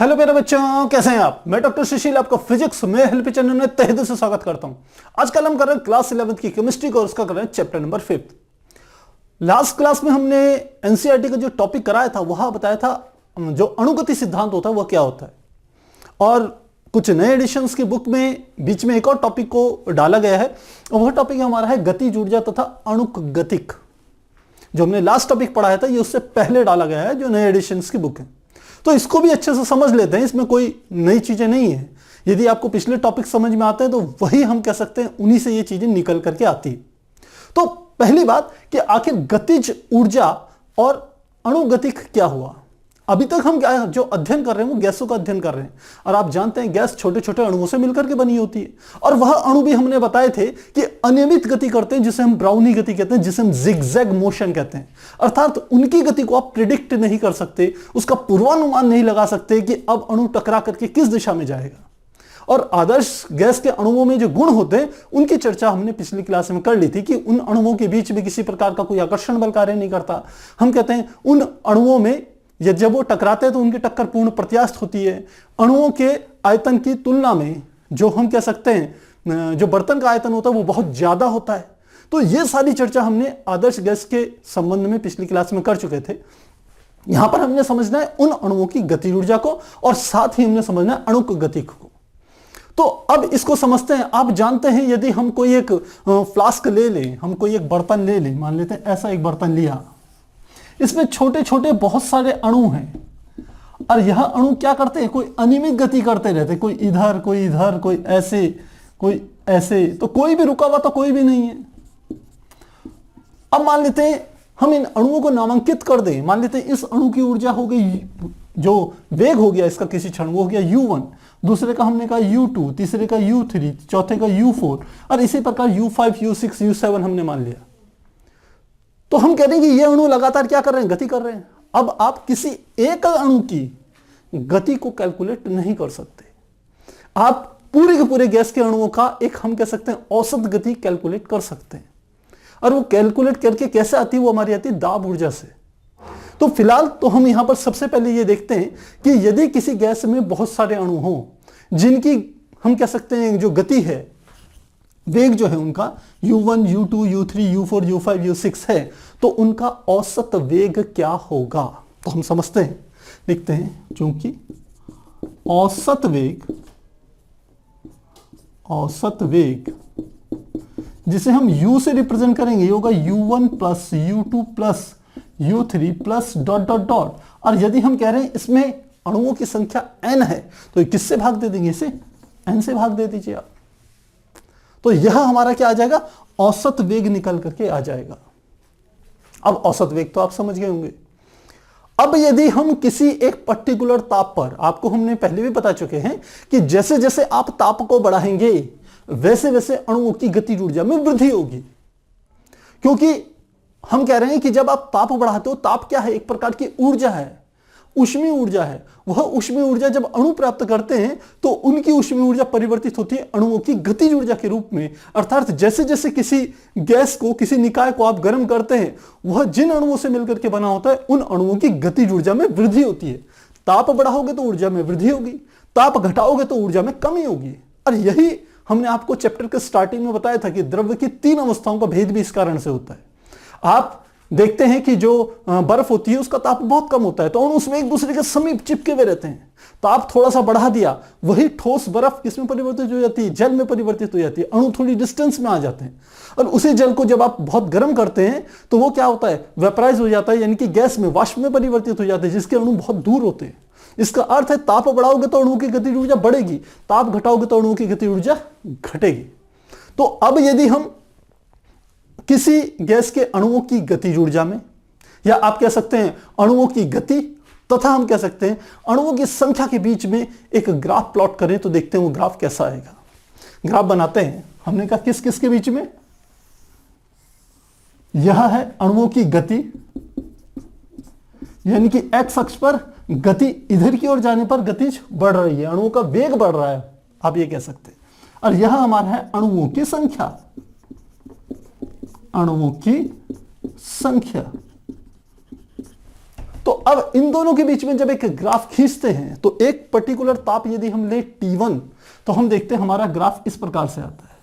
Hello मेरे बच्चों, कैसे हैं आप। मैं डॉक्टर सुशील आपको फिजिक्स में हेल्प चैनल में तहे दिल से स्वागत करता हूं। आजकल हम कर रहे हैं क्लास 11 की केमिस्ट्री कोर्स का कर रहे हैं चैप्टर नंबर 5। लास्ट क्लास में हमने एनसीईआरटी का जो टॉपिक कराया था वह बताया था जो अणुगति सिद्धांत होता है वह क्या होता है, और कुछ नए एडिशंस की बुक में बीच में एक और टॉपिक को डाला गया है, और वह टॉपिक हमारा है गतिज ऊर्जा तथा अणुक गतिक। जो हमने लास्ट टॉपिक पढ़ाया था ये उससे पहले डाला गया है, जो नए एडिशंस की बुक है। तो इसको भी अच्छे से समझ लेते हैं, इसमें कोई नई चीजें नहीं है। यदि आपको पिछले टॉपिक समझ में आते हैं तो वही हम कह सकते हैं, उन्हीं से ये चीजें निकल करके आती है। तो पहली बात कि आखिर गतिज ऊर्जा और अणुगतिक क्या हुआ। अभी तक हम क्या जो अध्ययन कर रहे हैं वो गैसों का अध्ययन कर रहे हैं, और आप जानते हैं गैस छोटे छोटे अणुओं से मिलकर के बनी होती है, और वह अणु भी हमने बताए थे कि अनियमित गति करते हैं, जिसे हम ब्राउनी गति कहते हैं, जिसे हम जिगजैग मोशन कहते हैं। अर्थात उनकी गति को आप प्रिडिक्ट नहीं कर सकते, उसका पूर्वानुमान नहीं लगा सकते कि अब अणु टकरा करके किस दिशा में जाएगा। और आदर्श गैस के अणुओं में जो गुण होते हैं उनकी चर्चा हमने पिछली क्लास में कर ली थी कि उन अणुओं के बीच में किसी प्रकार का कोई आकर्षण बल कार्य नहीं करता। हम कहते हैं उन अणुओं में जब वो टकराते हैं तो उनकी टक्कर पूर्ण प्रत्यास्थ होती है। अणुओं के आयतन की तुलना में जो हम कह सकते हैं जो बर्तन का आयतन होता है वो बहुत ज्यादा होता है। तो ये सारी चर्चा हमने आदर्श गैस के संबंध में पिछली क्लास में कर चुके थे। यहां पर हमने समझना है उन अणुओं की गतिज ऊर्जा को, और साथ ही हमने समझना है अणुक गतिक को। तो अब इसको समझते हैं। आप जानते हैं यदि हम कोई एक फ्लास्क ले लें, हम कोई एक बर्तन ले लें, मान लेते हैं ऐसा एक बर्तन लिया, इसमें छोटे छोटे बहुत सारे अणु हैं, और यह अणु क्या करते हैं, कोई अनियमित गति करते रहते हैं, कोई इधर कोई इधर, कोई ऐसे कोई ऐसे, तो कोई भी रुका हुआ तो कोई भी नहीं है। अब मान लेते हैं हम इन अणुओं को नामांकित कर दें। मान लेते हैं इस अणु की ऊर्जा हो गई, जो वेग हो गया इसका किसी क्षण, वो हो गया u1, दूसरे का हमने कहा u2, तीसरे का u3, चौथे का u4, और इसी प्रकार u5, u6, u7 हमने मान लिया। तो हम कह रहे हैं कि ये अणु लगातार क्या कर रहे हैं, गति कर रहे हैं। अब आप किसी एक अणु की गति को कैलकुलेट नहीं कर सकते, आप पूरे के पूरे गैस के अणुओं का एक हम कह सकते हैं औसत गति कैलकुलेट कर सकते हैं, और वो कैलकुलेट करके कैसे आती है, वो हमारी आती है दाब ऊर्जा से। तो फिलहाल तो हम यहां पर सबसे पहले ये देखते हैं कि यदि किसी गैस में बहुत सारे अणु हों जिनकी हम कह सकते हैं जो गति है, वेग जो है उनका u1, u2, u3, u4, u5, u6 है, तो उनका औसत वेग क्या होगा। तो हम समझते हैं, लिखते हैं, चूंकि औसत वेग जिसे हम u से रिप्रेजेंट करेंगे, ये होगा u1 plus u2 plus u3 plus dot dot dot. और यदि हम कह रहे हैं इसमें अणुओं की संख्या n है तो किससे भाग दे देंगे, इसे n से भाग दे दीजिए आप। तो यह हमारा क्या आ जाएगा, औसत वेग निकल करके आ जाएगा। अब औसत वेग तो आप समझ गए होंगे। अब यदि हम किसी एक पर्टिकुलर ताप पर, आपको हमने पहले भी बता चुके हैं कि जैसे जैसे आप ताप को बढ़ाएंगे वैसे वैसे अणुओं की गतिज ऊर्जा में वृद्धि होगी, क्योंकि हम कह रहे हैं कि जब आप ताप बढ़ाते हो, ताप क्या है, एक प्रकार की ऊर्जा है, ऊष्मीय ऊर्जा है। वह ऊष्मीय ऊर्जा जब अणु प्राप्त करते हैं तो उनकी ऊष्मीय ऊर्जा परिवर्तित होती है अणुओं की गतिज ऊर्जा के रूप में। अर्थात जैसे जैसे किसी गैस को, किसी निकाय को आप गर्म करते हैं, वह जिन अणुओं से मिलकर के बना होता है उन अणुओं की गतिज ऊर्जा में वृद्धि होती है। ताप बढ़ाओगे तो ऊर्जा में वृद्धि होगी, ताप घटाओगे तो ऊर्जा में कमी होगी। और यही हमने आपको चैप्टर के स्टार्टिंग में बताया था कि द्रव्य की 3 अवस्थाओं का भेद भी इस कारण से होता है। आप देखते हैं कि जो बर्फ होती है उसका ताप बहुत कम होता है, तो अणु उसमें एक दूसरे के समीप चिपके हुए रहते हैं। ताप थोड़ा सा बढ़ा दिया, वही ठोस बर्फ किसमें परिवर्तित हो जाती है, जल में परिवर्तित हो जाती है। अणु थोड़ी डिस्टेंस में आ जाते हैं, और उसी जल को जब आप बहुत गर्म करते हैं तो वो क्या होता है, वेपराइज हो जाता है, यानी कि गैस में, वाष्प में परिवर्तित हो जाते हैं, जिसके अणु बहुत दूर होते हैं। इसका अर्थ है ताप बढ़ाओगे तो अणुओं की गतिज ऊर्जा बढ़ेगी, ताप घटाओगे तो अणुओं की गतिज ऊर्जा घटेगी। तो अब यदि हम किसी गैस के अणुओं की गतिज ऊर्जा में, या आप कह सकते हैं अणुओं की गति तथा हम कह सकते हैं अणुओं की संख्या के बीच में एक ग्राफ प्लॉट करें, तो देखते हैं वो ग्राफ कैसा आएगा। ग्राफ बनाते हैं। हमने कहा किस किस के बीच में, यह है अणुओं की गति, यानी कि x अक्ष पर गति इधर की ओर जाने पर गतिज बढ़ रही है, अणुओं का वेग बढ़ रहा है, आप ये कह सकते हैं। और यह हमारा है अणुओं की संख्या, अणुओं की संख्या। तो अब इन दोनों के बीच में जब एक ग्राफ खींचते हैं तो एक पर्टिकुलर ताप यदि हम ले T1 तो हम देखते हैं हमारा ग्राफ इस प्रकार से आता है,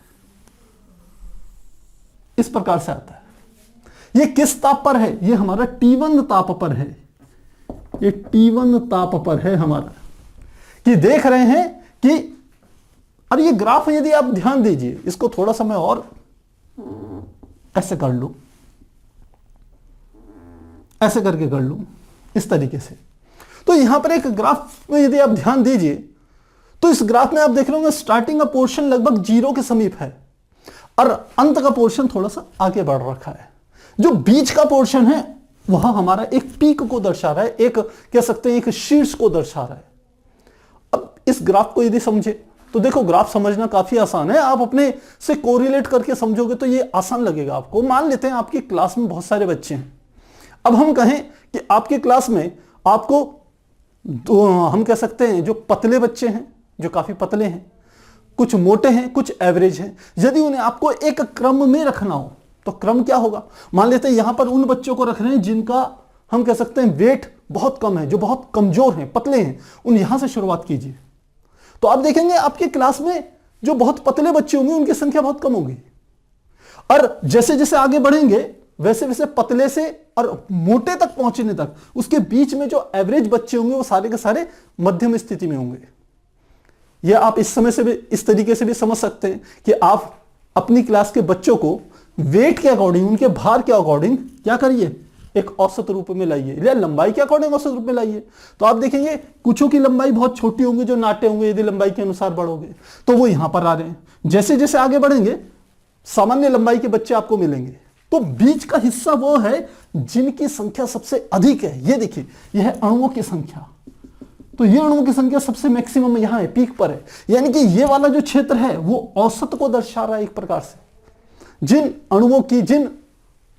इस प्रकार से आता है। ये किस ताप पर है? ये हमारा T1 ताप पर है, ये T1 ताप पर है हमारा, कि देख रहे हैं कि, और ये ग्राफ यदि आप ध्यान दीजिए, इसको थोड़ा सा मैं और ऐसे कर लूं, ऐसे करके कर लूं, इस तरीके से। तो यहां पर एक ग्राफ में यदि आप ध्यान दीजिए तो इस ग्राफ में आप देख रहे होंगे स्टार्टिंग का पोर्शन लगभग 0 के समीप है और अंत का पोर्शन थोड़ा सा आगे बढ़ रखा है। जो बीच का पोर्शन है वह हमारा एक पीक को दर्शा रहा है, एक कह सकते हैं एक शीर्ष को दर्शा रहा है। अब इस ग्राफ को यदि समझे तो देखो, ग्राफ समझना काफी आसान है, आप अपने से कोरिलेट करके समझोगे तो ये आसान लगेगा आपको। मान लेते हैं आपकी क्लास में बहुत सारे बच्चे हैं। अब हम कहें कि आपकी क्लास में आपको हम कह सकते हैं जो पतले बच्चे हैं, जो काफी पतले हैं, कुछ मोटे हैं, कुछ एवरेज हैं, यदि उन्हें आपको एक क्रम में रखना हो तो क्रम क्या होगा? मान लेते हैं यहां पर उन बच्चों को रख रहे हैं जिनका हम कह सकते हैं वेट बहुत कम है, जो बहुत कमजोर हैं, पतले हैं, उन यहां से शुरुआत कीजिए। तो आप देखेंगे आपकी क्लास में जो बहुत पतले बच्चे होंगे उनकी संख्या बहुत कम होगी, और जैसे जैसे आगे बढ़ेंगे वैसे वैसे पतले से और मोटे तक पहुंचने तक उसके बीच में जो एवरेज बच्चे होंगे वो सारे के सारे मध्यम स्थिति में होंगे। यह आप इस समय से भी इस तरीके से भी समझ सकते हैं कि आप अपनी क्लास के बच्चों को वेट के अकॉर्डिंग, उनके भार के अकॉर्डिंग क्या करिए, एक औसत रूप में लाइए, या लंबाई के अकॉर्डिंग औसत रूप में लाइए। तो आप देखेंगे कुछों की लंबाई बहुत छोटी होंगी, जो नाटे होंगे, यदि लंबाई के अनुसार बढ़ोगे तो वो यहां पर आ रहे हैं। जैसे जैसे आगे बढ़ेंगे सामान्य लंबाई के बच्चे आपको मिलेंगे। तो बीच का हिस्सा वो है जिनकी संख्या सबसे अधिक है। ये देखिए, यह है अणुओं की संख्या। तो ये अणुओं की संख्या सबसे मैक्सिमम यहां है, पीक पर है। यानी कि ये वाला जो क्षेत्र है वो औसत को दर्शा रहा है एक प्रकार से। जिन अणुओं की, जिन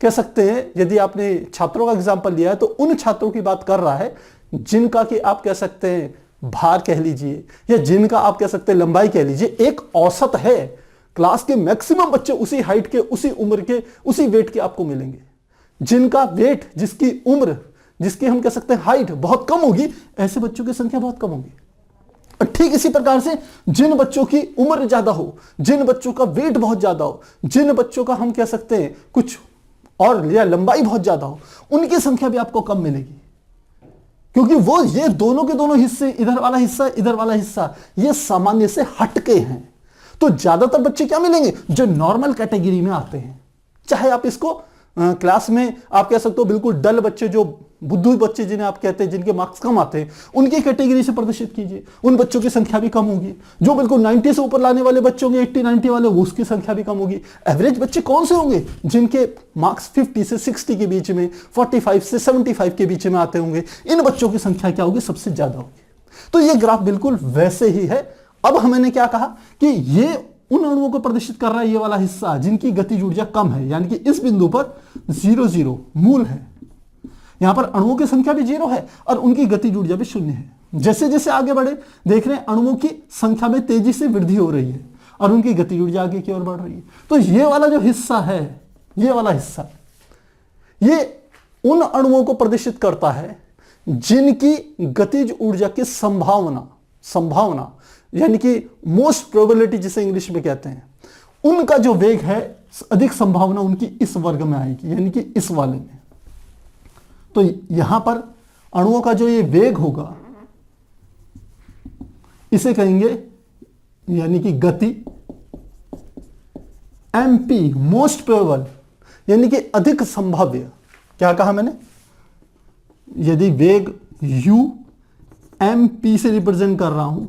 कह सकते हैं, यदि आपने छात्रों का एग्जांपल लिया है तो उन छात्रों की बात कर रहा है जिनका कि आप कह सकते हैं भार कह लीजिए, या जिनका आप कह सकते हैं लंबाई कह लीजिए, एक औसत है। क्लास के मैक्सिमम बच्चे उसी हाइट के, उसी उम्र के, उसी वेट के आपको मिलेंगे। जिनका वेट, जिसकी उम्र, जिसकी हम कह सकते हैं हाइट बहुत कम होगी, ऐसे बच्चों की संख्या बहुत कम होगी। और ठीक इसी प्रकार से जिन बच्चों की उम्र ज्यादा हो, जिन बच्चों का वेट बहुत ज्यादा हो, जिन बच्चों का हम कह सकते हैं कुछ और या लंबाई बहुत ज्यादा हो, उनकी संख्या भी आपको कम मिलेगी। क्योंकि वो ये दोनों के दोनों हिस्से, इधर वाला हिस्सा, इधर वाला हिस्सा, ये सामान्य से हटके हैं। तो ज्यादातर बच्चे क्या मिलेंगे? जो नॉर्मल कैटेगरी में आते हैं। चाहे आप इसको क्लास में आप कह सकते हो बिल्कुल डल बच्चे, जो बुद्धू बच्चे जिन्हें आप कहते हैं, जिनके मार्क्स कम आते हैं, उनकी कैटेगरी से प्रदर्शित कीजिए, उन बच्चों की संख्या भी कम होगी। जो बिल्कुल 90 से ऊपर लाने वाले बच्चे होंगे, 80-90 वाले, उसकी संख्या भी कम होगी। एवरेज बच्चे कौन से होंगे? जिनके मार्क्स 50 से 60 के बीच में, 45 से 75 के बीच में आते होंगे, इन बच्चों की संख्या क्या होगी? सबसे ज्यादा होगी। तो ये ग्राफ बिल्कुल वैसे ही है। अब हमने क्या कहा कि ये उन अणुओं को प्रदर्शित कर रहा है, ये वाला हिस्सा जिनकी गतिज ऊर्जा कम है, यानी कि इस बिंदु पर 0 0 मूल है। यहां पर अणुओं की संख्या भी 0 है और उनकी गतिज ऊर्जा भी 0 है। जैसे जैसे आगे बढ़े देख रहे हैं अणुओं की संख्या में तेजी से वृद्धि हो रही है और उनकी गतिज ऊर्जा आगे की ओर बढ़ रही है। तो ये वाला जो हिस्सा है, ये वाला हिस्सा, ये उन अणुओं को प्रदर्शित करता है जिनकी गतिज ऊर्जा की संभावना यानी कि मोस्ट प्रोबेबिलिटी जिसे इंग्लिश में कहते हैं, उनका जो वेग है, अधिक संभावना उनकी इस वर्ग में आएगी, यानी कि इस वाले में। तो यहां पर अणुओं का जो ये वेग होगा इसे कहेंगे यानी कि गति, MP मोस्ट प्रोबेबल, यानी कि अधिक संभाव्य। क्या कहा मैंने? यदि वेग U MP से रिप्रेजेंट कर रहा हूं,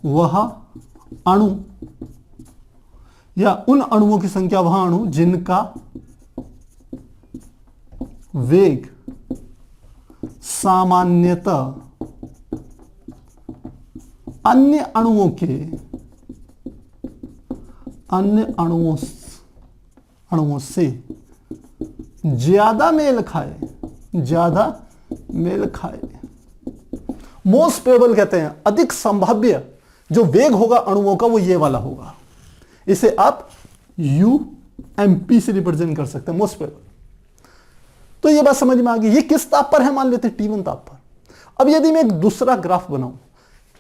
वह अणु या उन अणुओं की संख्या, वह अणु जिनका वेग सामान्यतः अन्य अणुओं से ज्यादा मेल खाए, मोस्ट प्रोबेबल कहते हैं। अधिक संभाव्य जो वेग होगा अणुओं का वो ये वाला होगा। इसे आप UMP से रिप्रेजेंट कर सकते हैं, मोस्ट प्रोबेबल। तो ये बात समझ में आ गई। ये किस ताप पर है, मान लेते हैं T1 ताप पर। अब यदि मैं एक दूसरा ग्राफ बनाऊं,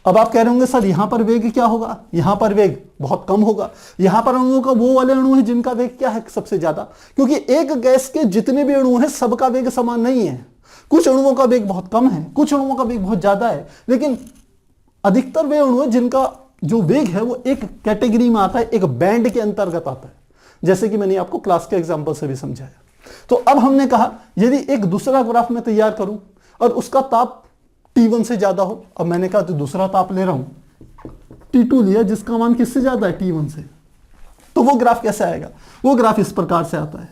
अब आप कह रहे होंगे सर यहां पर वेग क्या होगा, यहां पर वेग बहुत कम होगा, यहां पर अणुओं का वो वाले अणु है जिनका वेग क्या है सबसे ज्यादा, क्योंकि एक गैस के जितने भी अणु हैं सबका वेग समान नहीं है। कुछ अणुओं का वेग बहुत कम है, कुछ अणुओं का वेग बहुत ज्यादा है, लेकिन अधिकतर वे अणु है जिनका जो वेग है वो एक कैटेगरी में आता है, एक बैंड के अंतर्गत आता है, जैसे कि मैंने आपको क्लास के एग्जाम्पल से भी समझाया। तो अब हमने कहा यदि एक दूसरा ग्राफ मैं तैयार करूं और उसका ताप T1 से ज्यादा हो, अब मैंने कहा तो दूसरा ताप ले रहा हूं, T2 लिया जिसका मान किससे ज्यादा है, T1 से, तो वो ग्राफ कैसे आएगा, वो ग्राफ इस प्रकार से आता है,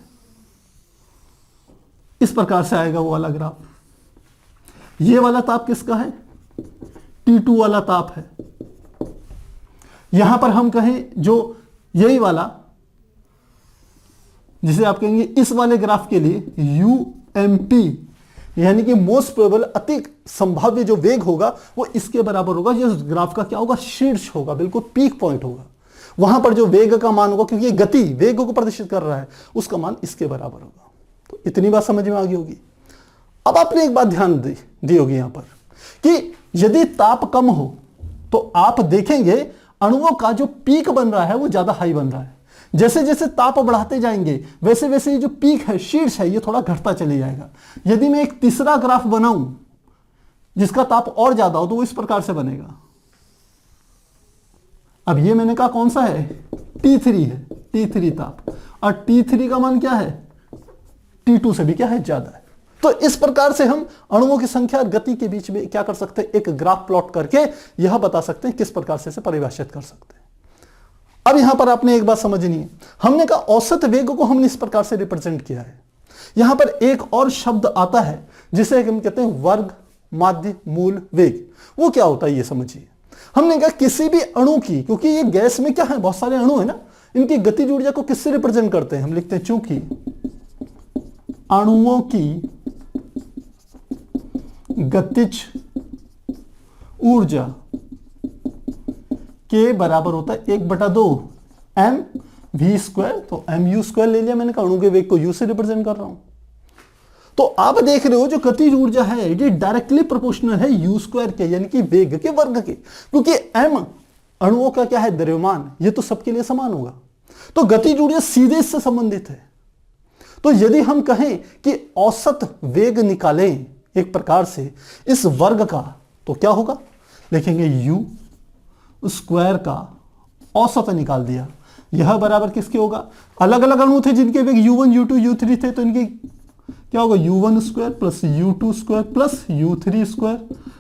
इस प्रकार से आएगा वो वाला ग्राफ। ये वाला ताप किसका है, T2 वाला ताप है। यहां पर हम कहें जो यही वाला, जिसे आप कहेंगे इस वाले ग्राफ के लिए UMP, यानी कि मोस्ट प्रोबेबल अति संभाव्य जो वेग होगा वो इसके बराबर होगा। ये ग्राफ का क्या होगा, शीर्ष होगा, बिल्कुल पीक पॉइंट होगा। वहां पर जो वेग का मान होगा, क्योंकि ये गति वेग को प्रदर्शित कर रहा है, उसका मान इसके बराबर होगा। तो इतनी बात समझ में आ गई होगी। अब आपने एक बात ध्यान दी होगी यहां पर कि यदि ताप कम हो तो आप देखेंगे अणुओं का जो पीक बन रहा है वो ज्यादा हाई बन रहा है। जैसे जैसे ताप बढ़ाते जाएंगे वैसे वैसे ये जो पीक है, शीर्ष है, ये थोड़ा घटता चले जाएगा। यदि मैं एक तीसरा ग्राफ बनाऊं जिसका ताप और ज्यादा हो तो वो इस प्रकार से बनेगा। अब ये मैंने कहा कौन सा है, T3 है, T3 ताप, और T3 का मान क्या है, T2 से भी क्या है, ज्यादा है। तो इस प्रकार से हम अणुओं की संख्या और गति के बीच में क्या कर सकते हैं, एक ग्राफ प्लॉट करके यह बता सकते हैं किस प्रकार से इसे परिभाषित कर सकते हैं। अब यहां पर आपने एक बात समझनी है, हमने कहा औसत वेग को हमने इस प्रकार से रिप्रेजेंट किया है। यहां पर एक और शब्द आता है जिसे हम कहते हैं वर्ग माध्य मूल वेग। वो क्या होता है ये समझिए। हमने कहा किसी भी अणु की, क्योंकि ये गैस में क्या है, बहुत सारे अणु है ना, इनकी गतिज ऊर्जा को किससे रिप्रेजेंट करते हैं, हम लिखते हैं चूंकि अणुओं की गतिज ऊर्जा के बराबर होता है 1/2 mv², तो mu² ले लिया मैंने, अणु के वेग को u से रिप्रेजेंट कर रहा हूं। तो आप देख रहे हो जो गतिज ऊर्जा है ये डायरेक्टली प्रोपोर्शनल है u² के, यानी कि वेग के वर्ग के, क्योंकि m अणुओं का क्या है, द्रव्यमान, ये तो सबके लिए समान होगा। तो गतिज ऊर्जा सीधे इससे संबंधित है। तो यदि हम कहें कि औसत वेग निकालें एक प्रकार से इस वर्ग का, तो क्या होगा, लिखेंगे u² का औसत निकाल दिया, यह बराबर किसके होगा, अलग अलग अणु थे जिनके वेग u1 u2 u3 थे, तो इनके क्या होगा, u1² plus u2² plus u3²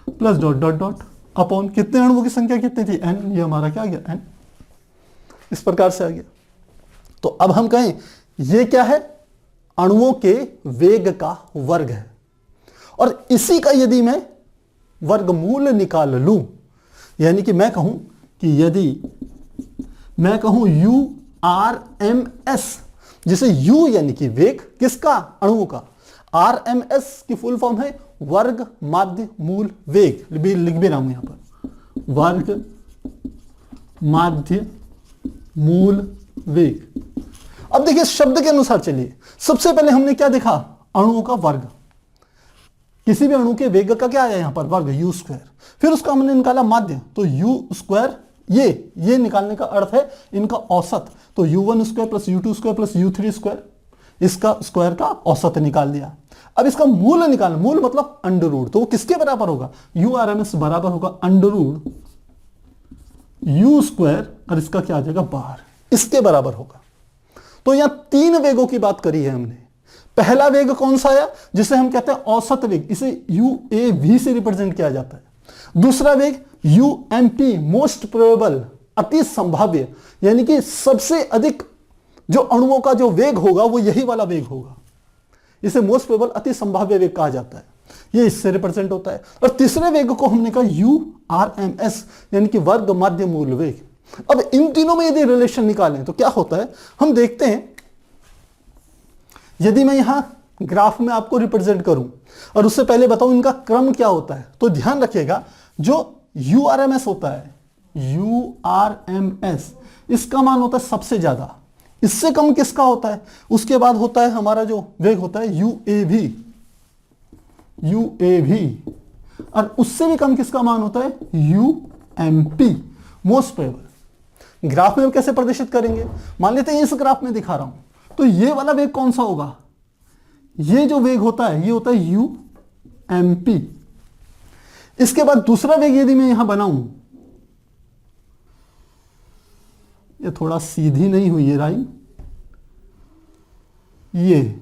plus dot dot dot upon कितने अणुओं की संख्या कितनी थी, n, ये हमारा क्या आ गया, n, इस प्रकार से आ गया। तो अब हम कहें ये क्या है, अणुओं के वेग का वर्ग है, और इसी का यदि मैं वर्गमूल निकाल लूं, यानी कि मैं कहूं कि यदि मैं कहूं URMS, जिसे U यानी कि वेग किसका, अणुओं का, RMS की फुल फॉर्म है वर्ग माध्य मूल वेग, लिख भी रहा हूं यहां पर, वर्ग माध्य मूल वेग। अब देखिए शब्द के अनुसार चलिए, सबसे पहले हमने क्या देखा, अणुओं का वर्ग, किसी भी अणु के वेग का क्या आया यहां पर, वर्ग u², फिर उसका हमने निकाला माध्य, तो u², ये निकालने का अर्थ है इनका औसत, तो u1² plus u2² plus u3², इसका स्क्वायर का औसत निकाल दिया। अब इसका मूल निकालना, मूल मतलब अंडर रूट, तो वो किसके बराबर होगा, URMS बराबर होगा अंडर रूट u², और इसका क्या आ जाएगा बाहर, इसके बराबर होगा। तो यहां 3 वेगों की बात करी है हमने। पहला वेग कौन सा आया, जिसे हम कहते हैं औसत वेग, इसे UAV से रिप्रेजेंट किया जाता है। दूसरा वेग UMP, मोस्ट प्रोबेबल, अति संभाव्य, यानी कि सबसे अधिक जो अणुओं का जो वेग होगा वो यही वाला वेग होगा, इसे मोस्ट प्रोबेबल अति संभाव्य वेग कहा जाता है, ये इससे रिप्रेजेंट होता है। और तीसरे वेग को हमने कहा URMS, यानी कि वर्ग माध्य मूल वेग। अब इन तीनों में यदि रिलेशन निकालें तो क्या होता है, हम देखते हैं, यदि मैं यहां ग्राफ में आपको रिप्रेजेंट करूं और उससे पहले बताऊं इनका क्रम क्या होता है, तो ध्यान रखिएगा जो URMS होता है, URMS इसका मान होता है सबसे ज्यादा, इससे कम किसका होता है? उसके बाद होता है हमारा जो वेग होता है UAV, और उससे भी कम किसका मान होता है? UMP, most probable. ग्राफ में कैसे प्रदर्शित करेंगे? मान लेते हैं इस ग्राफ में दिखा रहा हूं, तो ये वाला वेग कौन सा होगा? ये जो वेग होता है ये होता है UMP। इसके बाद दूसरा वेग यदि मैं यहां बनाऊं, ये थोड़ा सीधी नहीं हुई है लाइन, ये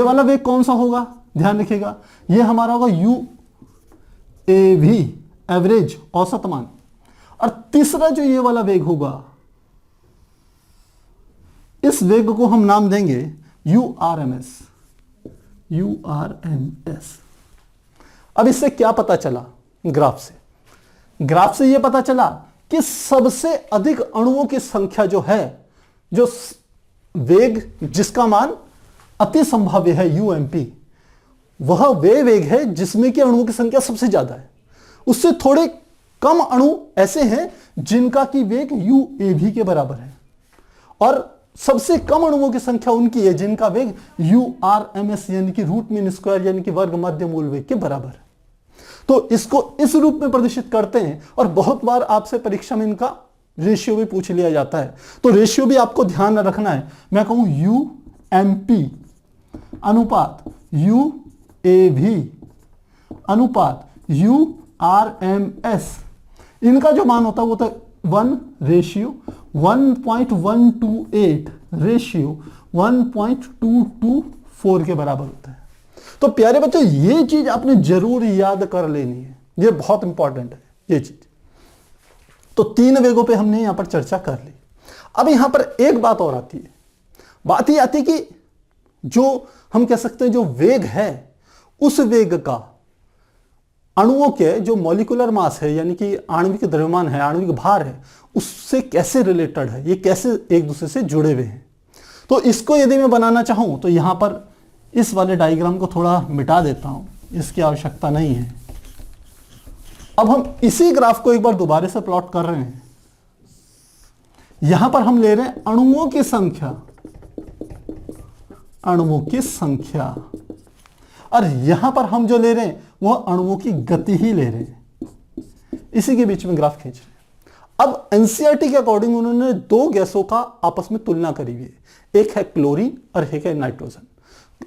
वाला वेग कौन सा होगा? ध्यान रखिएगा, ये हमारा होगा UAV, एवरेज, औसत मान। और तीसरा जो ये वाला वेग होगा, इस वेग को हम नाम देंगे URMS। अब इससे क्या पता चला? ग्राफ से यह पता चला कि सबसे अधिक अणुओं की संख्या जो है, जो वेग जिसका मान अति संभाव्य है UMP, वह वे वेग है जिसमें कि अणुओं की संख्या सबसे ज्यादा है। उससे थोड़े कम अणु ऐसे हैं जिनका की वेग UAV के बराबर है, और सबसे कम अणुओं की संख्या उनकी है जिनका वेग URMS यानी कि रूट मीन स्क्वायर यानी कि वर्ग मध्य मूल वेग के बराबर है। तो इसको इस रूप में प्रदर्शित करते हैं, और बहुत बार आपसे परीक्षा में इनका रेशियो भी पूछ लिया जाता है। तो रेशियो भी आपको ध्यान रखना है। मैं कहूं UMP अनुपात UAV अनुपात URMS, इनका जो मान होता है वो होता है 1:128 रेशियो 1.224 के बराबर होता है। तो प्यारे बच्चों, ये चीज आपने जरूर याद कर लेनी है, ये बहुत इंपॉर्टेंट है ये चीज। तो 3 वेगों पे हमने यहां पर चर्चा कर ली। अब यहां पर एक बात और आती है, बात ये आती है कि जो हम कह सकते हैं जो वेग है, उस वेग का अणुओं के जो मॉलिक्यूलर मास है यानी कि आणविक द्रव्यमान है, आणविक भार है, उससे कैसे रिलेटेड है, ये कैसे एक दूसरे से जुड़े हुए हैं। तो इसको यदि मैं बनाना चाहूं तो यहां पर इस वाले डायग्राम को थोड़ा मिटा देता हूं, इसकी आवश्यकता नहीं है। अब हम इसी ग्राफ को एक बार दोबारा से प्लॉट कर रहे हैं। यहां पर हम ले रहे हैं अणुओं की संख्या, और यहां पर हम जो ले रहे हैं वह अणुओं की गति ही ले रहे हैं, इसी के बीच में ग्राफ खींच रहे हैं। अब एनसीईआरटी के अकॉर्डिंग उन्होंने 2 गैसों का आपस में तुलना करी हुई है, एक है क्लोरीन और एक है नाइट्रोजन।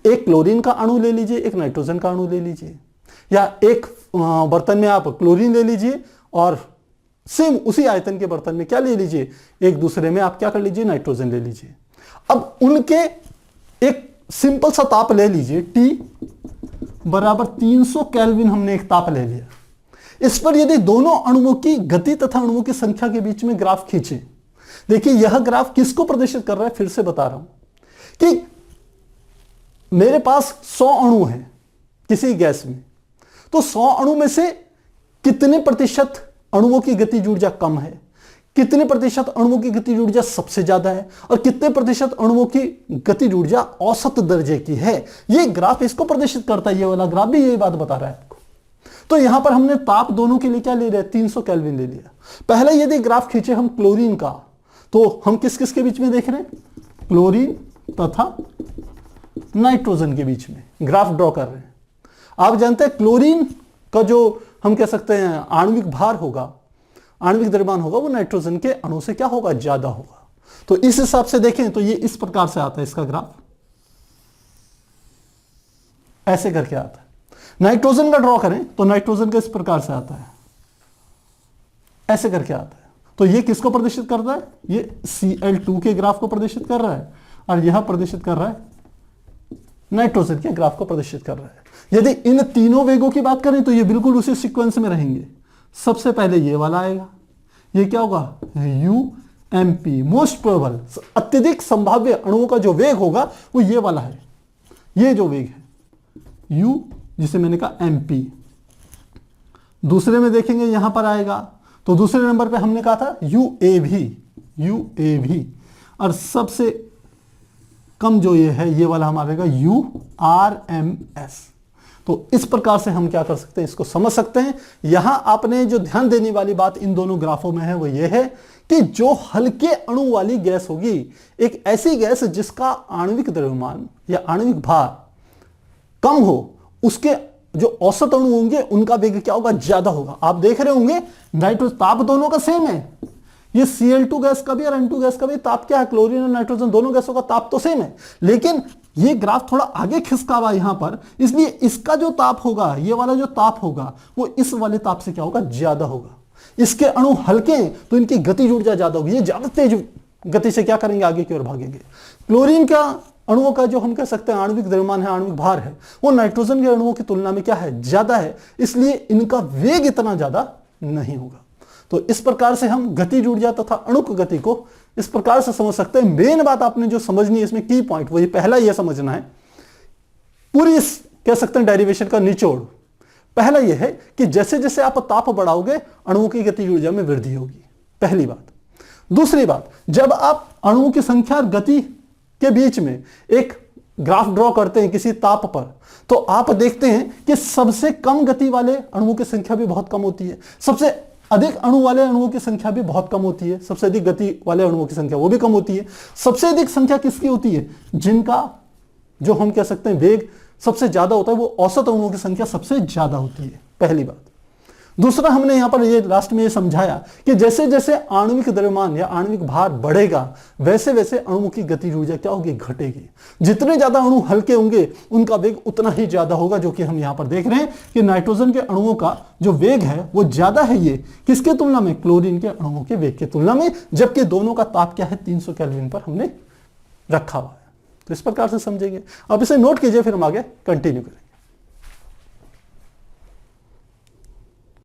एक क्लोरीन का अणु ले लीजिए, एक नाइट्रोजन का अणु ले लीजिए, या एक बर्तन में आप क्लोरीन ले लीजिए और सेम उसी आयतन के बर्तन में क्या ले लीजिए, एक दूसरे में आप क्या कर लीजिए, नाइट्रोजन ले लीजिए। अब उनके एक सिंपल सा ताप ले लीजिए, T बराबर 300 केल्विन हमने एक ताप ले लिया। इस पर यदि दोनों अणुओं की गति तथा अणुओं की संख्या के बीच में ग्राफ खींचे, देखिए यह ग्राफ किसको प्रदर्शित कर रहा है, फिर से बता रहा हूं कि मेरे पास 100 अणु हैं किसी गैस में, तो 100 अणु में से कितने प्रतिशत अणुओं की गतिज ऊर्जा कम है, कितने प्रतिशत अणुओं की गतिज ऊर्जा सबसे ज्यादा है, और कितने प्रतिशत अणुओं की गतिज ऊर्जा औसत दर्जे की है। यह ग्राफ इसको प्रदर्शित करता है, ये वाला ग्राफ भी यही बात बता रहा है आपको। तो यहां पर हमने ताप दोनों के लिए क्या ले रहे हैं, 300 केल्विन ले लिया। पहले यदि ग्राफ खींचे हम क्लोरीन का, तो हम किस किस के बीच में देख रहे हैं, क्लोरीन तथा नाइट्रोजन के बीच में ग्राफ ड्रॉ कर रहे हैं। आप जानते हैं क्लोरीन का जो हम कह सकते हैं आणविक भार होगा, आणविक द्रव्यमान होगा, वो नाइट्रोजन के अणु से क्या होगा, ज्यादा होगा। तो इस हिसाब से देखें तो ये इस प्रकार से आता है, इसका ग्राफ ऐसे करके आता है। नाइट्रोजन का ड्रॉ करें तो नाइट्रोजन का इस प्रकार से आता है, ऐसे करके आता है। तो ये किसको प्रदर्शित करता है, ये Cl2 के ग्राफ को प्रदर्शित कर रहा है, और यह प्रदर्शित कर रहा है नाइट्रोजन के ग्राफ को प्रदर्शित कर रहा है। यदि इन तीनों वेगों की बात करें तो ये बिल्कुल उसी सीक्वेंस में रहेंगे। सबसे पहले ये वाला आएगा, ये क्या होगा, UMP, मोस्ट प्रोबेबल, अत्यधिक संभाव्य अणुओं का जो वेग होगा वो ये वाला है, ये जो वेग है U, जिसे मैंने कहा MP। दूसरे में देखेंगे यहां पर आएगा, तो दूसरे नंबर पे हमने कहा था UAV, और सबसे कम जो ये है ये वाला हमारा URMS। तो इस प्रकार से हम क्या कर सकते हैं, इसको समझ सकते हैं। यहां आपने जो ध्यान देने वाली बात इन दोनों ग्राफों में है वो ये है कि जो हल्के अणु वाली गैस होगी, एक ऐसी गैस जिसका आणविक द्रव्यमान या आणविक भार कम हो, उसके जो औसत अणु होंगे उनका वेग क्या होगा, ज्यादा होगा। आप देख रहे होंगे नाइट्रोजन ताप दोनों का सेम है, ये Cl2 गैस का भी और N2 गैस का भी ताप क्या है, क्लोरीन और नाइट्रोजन दोनों गैसों का ताप तो सेम है, लेकिन ये ग्राफ थोड़ा आगे खिसका हुआ यहां पर, इसलिए इसका जो ताप होगा, ये वाला जो ताप होगा वो इस वाले ताप से क्या होगा, ज्यादा होगा। इसके अणु हल्के हैं तो इनकी गतिज ऊर्जा ज्यादा होगी, ये ज्यादा तेज गति से क्या करेंगे, आगे की ओर भागेंगे। क्लोरीन का अणुओं का जो हम कह सकते हैं आणविक द्रव्यमान है, आणविक भार है, वो नाइट्रोजन के अणुओं की तुलना में क्या है, ज्यादा है, इसलिए इनका वेग इतना ज्यादा नहीं होगा। तो इस प्रकार से हम गतिज ऊर्जा तथा अणुक गति को इस प्रकार से समझ सकते हैं। मेन बात आपने जो समझनी है इसमें की पॉइंट, वही पहला यह समझना है, पूरी इस कह सकते हैं डेरिवेशन का निचोड़ पहला यह है कि जैसे जैसे आप ताप बढ़ाओगे अणुओं की गतिज ऊर्जा में वृद्धि होगी, पहली बात। दूसरी बात, जब आप अणुओं की संख्या और गति के बीच में एक ग्राफ ड्रॉ करते हैं किसी ताप पर, तो आप देखते हैं कि सबसे कम गति वाले अणुओं की संख्या भी बहुत कम होती है, सबसे अधिक अणु वाले अणुओं की संख्या भी बहुत कम होती है, सबसे अधिक गति वाले अणुओं की संख्या वो भी कम होती है। सबसे अधिक संख्या किसकी होती है, जिनका जो हम कह सकते हैं वेग सबसे ज्यादा होता है, वो औसत अणुओं की संख्या सबसे ज्यादा होती है, पहली बात। दूसरा, हमने यहां पर ये लास्ट में ये समझाया कि जैसे जैसे आणविक द्रव्यमान या आणविक भार बढ़ेगा वैसे वैसे अणुओं की गतिज ऊर्जा क्या होगी, घटेगी। जितने ज्यादा अणु हल्के होंगे उनका वेग उतना ही ज्यादा होगा, जो कि हम यहां पर देख रहे हैं कि नाइट्रोजन के अणुओं का जो वेग है वो ज्यादा है, ये किसके तुलना में, क्लोरीन के अणुओं के वेग की तुलना में, जबकि दोनों का ताप क्या है, 300 केल्विन पर हमने रखा हुआ है। तो इस प्रकार से समझेंगे, आप इसे नोट कीजिए, फिर हम आगे कंटिन्यू करेंगे।